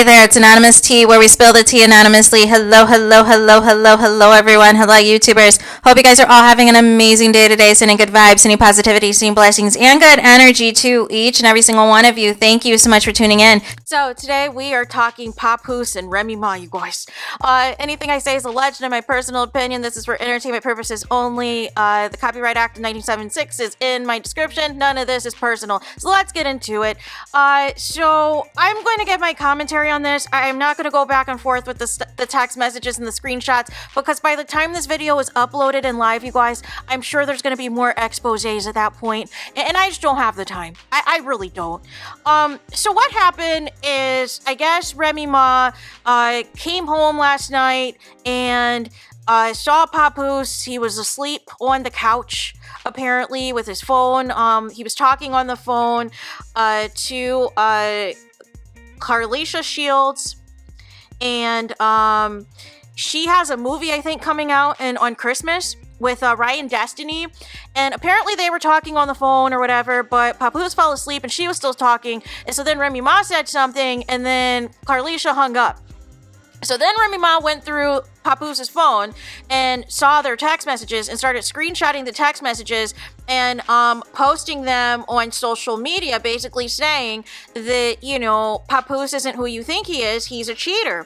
there, it's Anonymous Tea, where we spill the tea anonymously. Hello, hello, hello, hello, hello, everyone. Hello, YouTubers. Hope you guys are all having an amazing day today, sending good vibes, sending positivity, sending blessings, and good energy to each and every single one of you. Thank you so much for tuning in. So today we are talking Papoose and Remy, you guys. Anything I say is alleged in my personal opinion. This is for entertainment purposes only. The Copyright Act of 1976 is in my description. None of this is personal. So let's get into it. So I'm going to give my commentary on this. I'm not going to go back and forth with the text messages and the screenshots, because by the time this video is uploaded and live, you guys, I'm sure there's going to be more exposés at that point, and I just don't have the time. I really don't. So what happened is, I guess Remy came home last night and saw Papoose. He was asleep on the couch, apparently, with his phone. He was talking on the phone to Carlisha Shields, and she has a movie, I think, coming out on Christmas with Ryan Destiny, and apparently they were talking on the phone or whatever, but Papoose fell asleep and she was still talking, and so then Remy said something, and then Carlisha hung up. So then Remy went through Papoose's phone and saw their text messages and started screenshotting the text messages and posting them on social media, basically saying that, you know, Papoose isn't who you think he is, he's a cheater.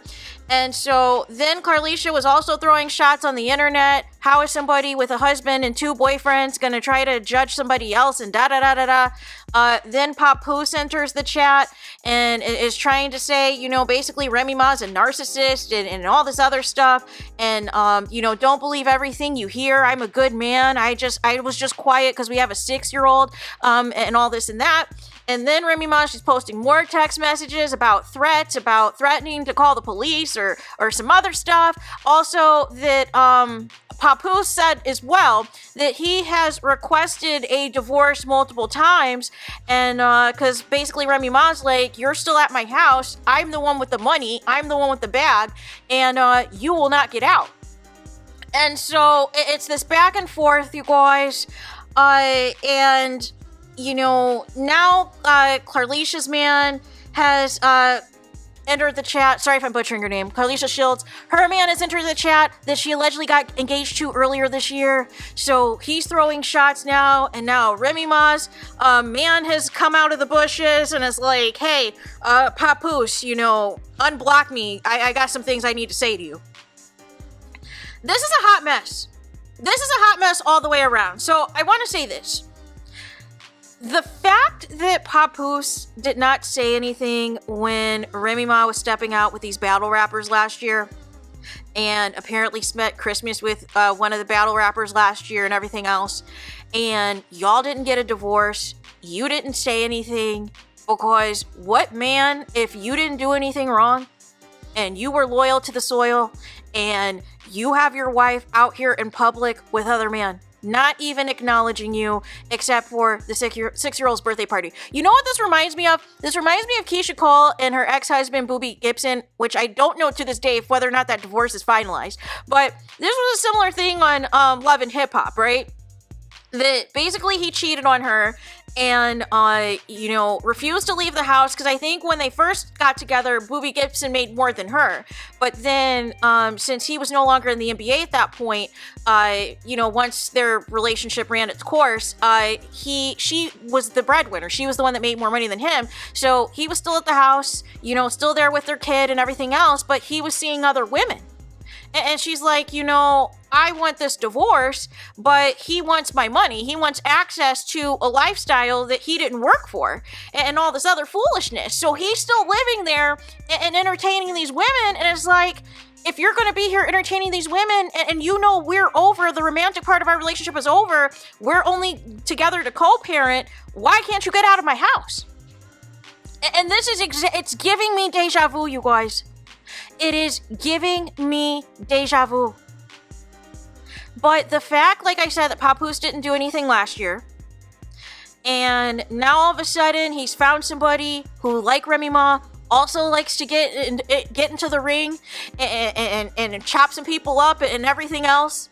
And so then Carlisha was also throwing shots on the internet. How is somebody with a husband and 2 boyfriends gonna try to judge somebody else, and then Papoose enters the chat and is trying to say, you know, basically Remy Ma's a narcissist and all this other stuff. And, you know, don't believe everything you hear. I'm a good man. I was just quiet because we have a 6-year-old, and all this and that. And then Remy she's posting more text messages about threats, about threatening to call the police or some other stuff. Also that, Papoose said as well that he has requested a divorce multiple times, and because basically Remy Ma's like, you're still at my house, I'm the one with the money, I'm the one with the bag, and you will not get out. And so it's this back and forth, you guys, and you know, now Carlisha's man has entered the chat. Sorry if I'm butchering her name. Carlisha Shields. Her man has entered the chat that she allegedly got engaged to earlier this year. So he's throwing shots now. And now Remy Ma's man has come out of the bushes and is like, hey, Papoose, you know, unblock me. I got some things I need to say to you. This is a hot mess. This is a hot mess all the way around. So I want to say this. The fact that Papoose did not say anything when Remy was stepping out with these battle rappers last year, and apparently spent Christmas with one of the battle rappers last year and everything else, and y'all didn't get a divorce, you didn't say anything, because what man, if you didn't do anything wrong, and you were loyal to the soil, and you have your wife out here in public with other men, not even acknowledging you except for the 6-year-old's birthday party. You know what this reminds me of? This reminds me of Keisha Cole and her ex-husband Boobie Gibson, which I don't know to this day whether or not that divorce is finalized. But this was a similar thing on Love and Hip Hop, right? That basically he cheated on her and, you know, refused to leave the house, because I think when they first got together, Boobie Gibson made more than her. But then, since he was no longer in the NBA at that point, you know, once their relationship ran its course, she was the breadwinner. She was the one that made more money than him. So he was still at the house, you know, still there with their kid and everything else, but he was seeing other women. And she's like, you know, I want this divorce, but he wants my money. He wants access to a lifestyle that he didn't work for and all this other foolishness. So he's still living there and entertaining these women. And it's like, if you're going to be here entertaining these women and you know we're over, the romantic part of our relationship is over, we're only together to co-parent, why can't you get out of my house? And this is, it's giving me deja vu, you guys. It is giving me deja vu. But the fact, like I said, that Papoose didn't do anything last year, and now all of a sudden he's found somebody who, like Remy also likes to get into the ring and chop some people up and everything else.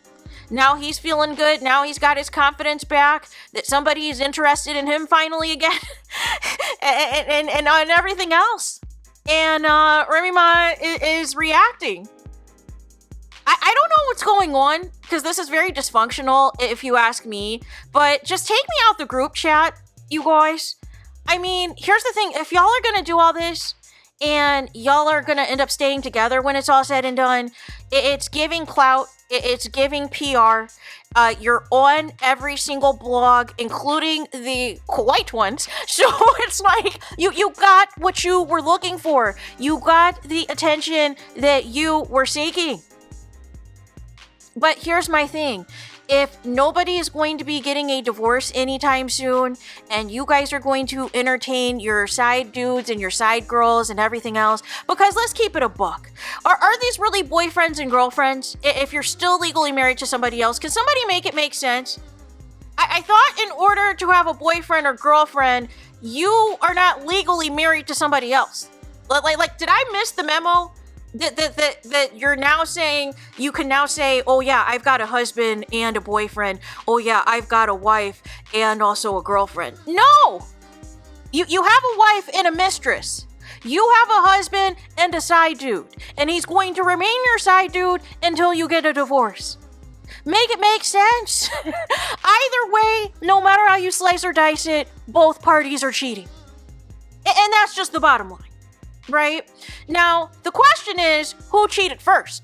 Now he's feeling good. Now he's got his confidence back that somebody is interested in him finally again, and on everything else. And Remy Ma is reacting. I don't know what's going on, because this is very dysfunctional, if you ask me. But just take me out the group chat, you guys. I mean, here's the thing. If y'all are going to do all this, and y'all are going to end up staying together when it's all said and done, it's giving clout. It's giving PR. You're on every single blog, including the white ones. So it's like, you got what you were looking for. You got the attention that you were seeking. But here's my thing. If nobody is going to be getting a divorce anytime soon, and you guys are going to entertain your side dudes and your side girls and everything else, because let's keep it a buck. Are these really boyfriends and girlfriends? If you're still legally married to somebody else, can somebody make it make sense? I thought in order to have a boyfriend or girlfriend, you are not legally married to somebody else. Like, did I miss the memo? That you're now saying, you can now say, oh yeah, I've got a husband and a boyfriend. Oh yeah, I've got a wife and also a girlfriend. No! You have a wife and a mistress. You have a husband and a side dude. And he's going to remain your side dude until you get a divorce. Make it make sense. Either way, no matter how you slice or dice it, both parties are cheating. And that's just the bottom line. Right? Now, the question is, who cheated first?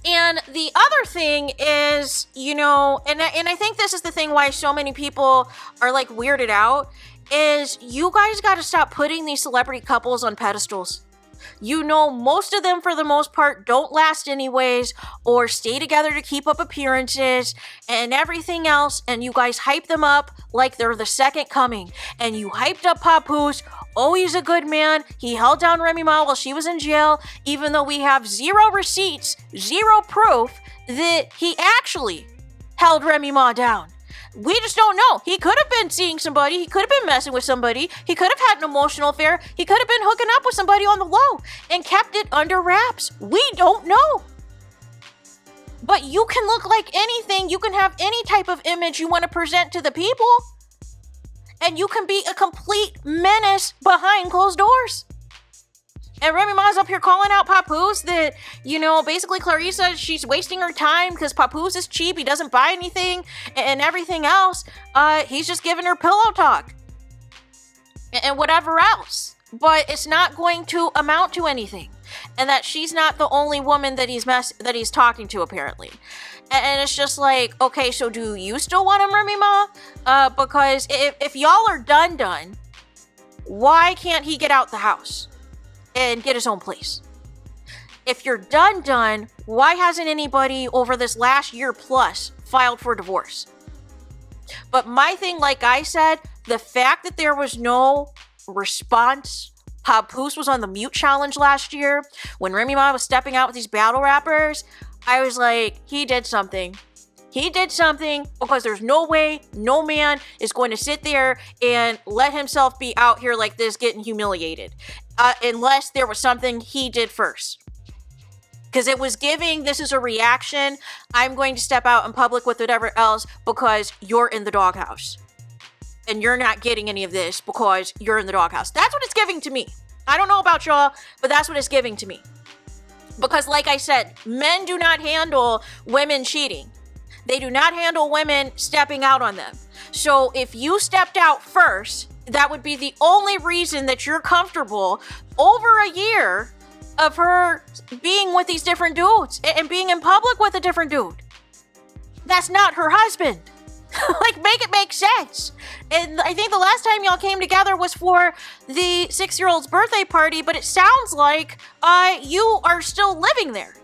And the other thing is, you know, and I think this is the thing why so many people are like weirded out, is you guys got to stop putting these celebrity couples on pedestals. You know, most of them, for the most part, don't last anyways, or stay together to keep up appearances and everything else, and you guys hype them up like they're the second coming. And you hyped up Papoose. Oh, he's a good man. He held down Remy Ma while she was in jail, even though we have zero receipts, zero proof that he actually held Remy Ma down. We just don't know. He could have been seeing somebody. He could have been messing with somebody. He could have had an emotional affair. He could have been hooking up with somebody on the low and kept it under wraps. We don't know. But you can look like anything. You can have any type of image you want to present to the people. And you can be a complete menace behind closed doors. And Remy Ma's up here calling out Papoose that, you know, basically Clarissa, she's wasting her time because Papoose is cheap. He doesn't buy anything and everything else. He's just giving her pillow talk and whatever else. But it's not going to amount to anything. And that she's not the only woman that he's talking to, apparently. And it's just like, okay, so do you still want him, Remy Ma? Because if y'all are done, why can't he get out the house and get his own place? If you're done, why hasn't anybody over this last year plus filed for divorce? But my thing, like I said, the fact that there was no response. Papoose was on the mute challenge last year when Remy Ma was stepping out with these battle rappers. I was like, he did something. He did something, because there's no way no man is going to sit there and let himself be out here like this getting humiliated. Unless there was something he did first. Because it was giving, this is a reaction. I'm going to step out in public with whatever else because you're in the doghouse. And you're not getting any of this because you're in the doghouse. That's what it's giving to me. I don't know about y'all, but that's what it's giving to me. Because like I said, men do not handle women cheating. They do not handle women stepping out on them. So if you stepped out first, that would be the only reason that you're comfortable over a year of her being with these different dudes and being in public with a different dude. That's not her husband. Like, make it make sense. And I think the last time y'all came together was for the 6-year-old's birthday party, but it sounds like you are still living there.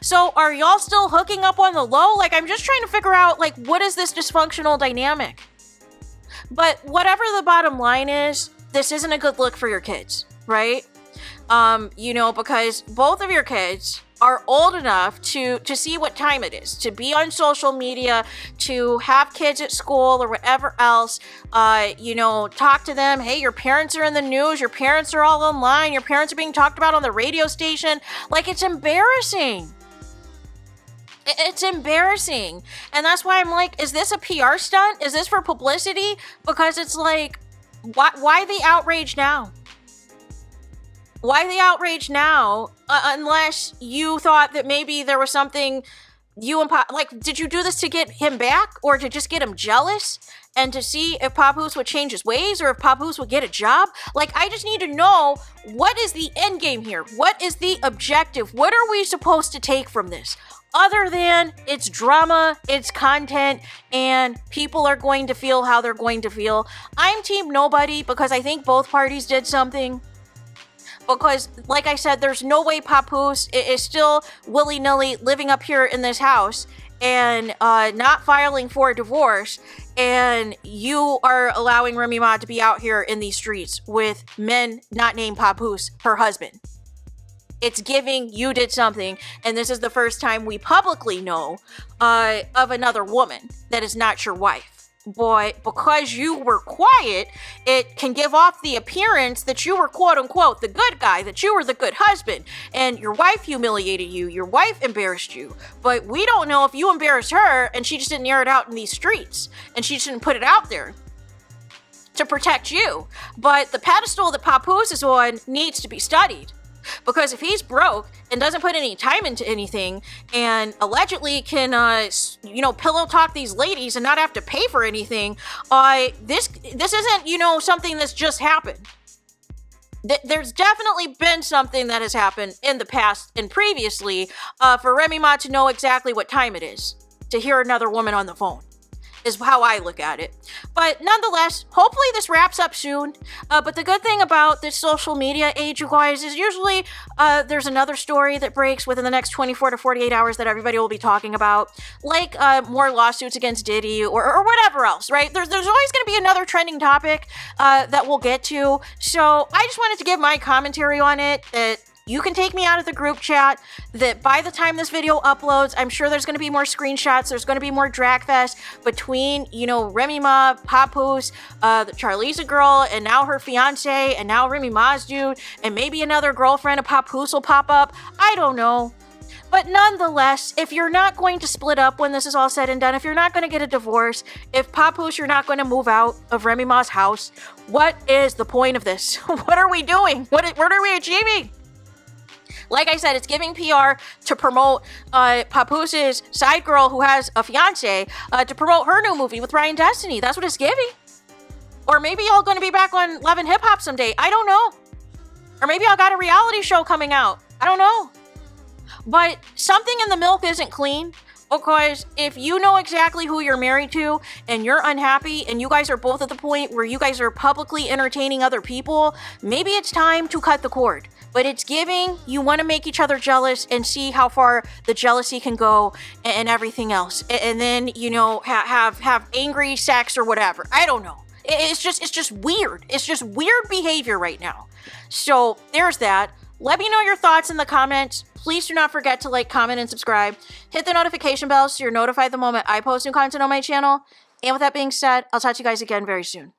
So are y'all still hooking up on the low? Like, I'm just trying to figure out, like, what is this dysfunctional dynamic? But whatever the bottom line is, this isn't a good look for your kids, right? You know, because both of your kids are old enough to see what time it is, to be on social media, to have kids at school or whatever else, you know, talk to them. Hey, your parents are in the news. Your parents are all online. Your parents are being talked about on the radio station. Like, it's embarrassing. It's embarrassing. And that's why I'm like, is this a PR stunt? Is this for publicity? Because it's like, why the outrage now? Why the outrage now? Unless you thought that maybe there was something you and did you do this to get him back or to just get him jealous and to see if Papoose would change his ways or if Papoose would get a job? Like, I just need to know, what is the end game here? What is the objective? What are we supposed to take from this? Other than it's drama, it's content, and people are going to feel how they're going to feel. I'm team nobody because I think both parties did something. Because, like I said, there's no way Papoose is still willy-nilly living up here in this house and not filing for a divorce, and you are allowing Remy Ma to be out here in these streets with men not named Papoose, her husband. It's giving you did something, and this is the first time we publicly know of another woman that is not your wife. But because you were quiet, it can give off the appearance that you were quote-unquote the good guy, that you were the good husband, and your wife humiliated you, your wife embarrassed you. But we don't know if you embarrassed her and she just didn't air it out in these streets, and she just didn't put it out there to protect you. But the pedestal that Papoose is on needs to be studied. Because if he's broke and doesn't put any time into anything and allegedly can, pillow talk these ladies and not have to pay for anything, this isn't, something that's just happened. There's definitely been something that has happened in the past and previously for Remy Ma to know exactly what time it is to hear another woman on the phone. Is how I look at it. But nonetheless, hopefully this wraps up soon. But the good thing about this social media age, you guys, is usually there's another story that breaks within the next 24 to 48 hours that everybody will be talking about, like more lawsuits against Diddy or whatever else, right? There's always going to be another trending topic that we'll get to. So I just wanted to give my commentary on it, that you can take me out of the group chat, that by the time this video uploads, I'm sure there's going to be more screenshots, there's going to be more drag fest between, Remy Ma, Papoose, the Charlize girl, and now her fiance, and now Remy Ma's dude, and maybe another girlfriend of Papoose will pop up. I don't know. But nonetheless, if you're not going to split up when this is all said and done, if you're not going to get a divorce, if Papoose, you're not going to move out of Remy Ma's house, what is the point of this? What are we doing? What are we achieving? Like I said, it's giving PR to promote Papoose's side girl who has a fiance to promote her new movie with Ryan Destiny. That's what it's giving. Or maybe y'all going to be back on Love and Hip Hop someday. I don't know. Or maybe y'all got a reality show coming out. I don't know. But something in the milk isn't clean. Because if you know exactly who you're married to and you're unhappy and you guys are both at the point where you guys are publicly entertaining other people, maybe it's time to cut the cord. But it's giving, you want to make each other jealous and see how far the jealousy can go and everything else. And then, have angry sex or whatever. I don't know. It's just weird. It's just weird behavior right now. So there's that. Let me know your thoughts in the comments. Please do not forget to like, comment, and subscribe. Hit the notification bell so you're notified the moment I post new content on my channel. And with that being said, I'll talk to you guys again very soon.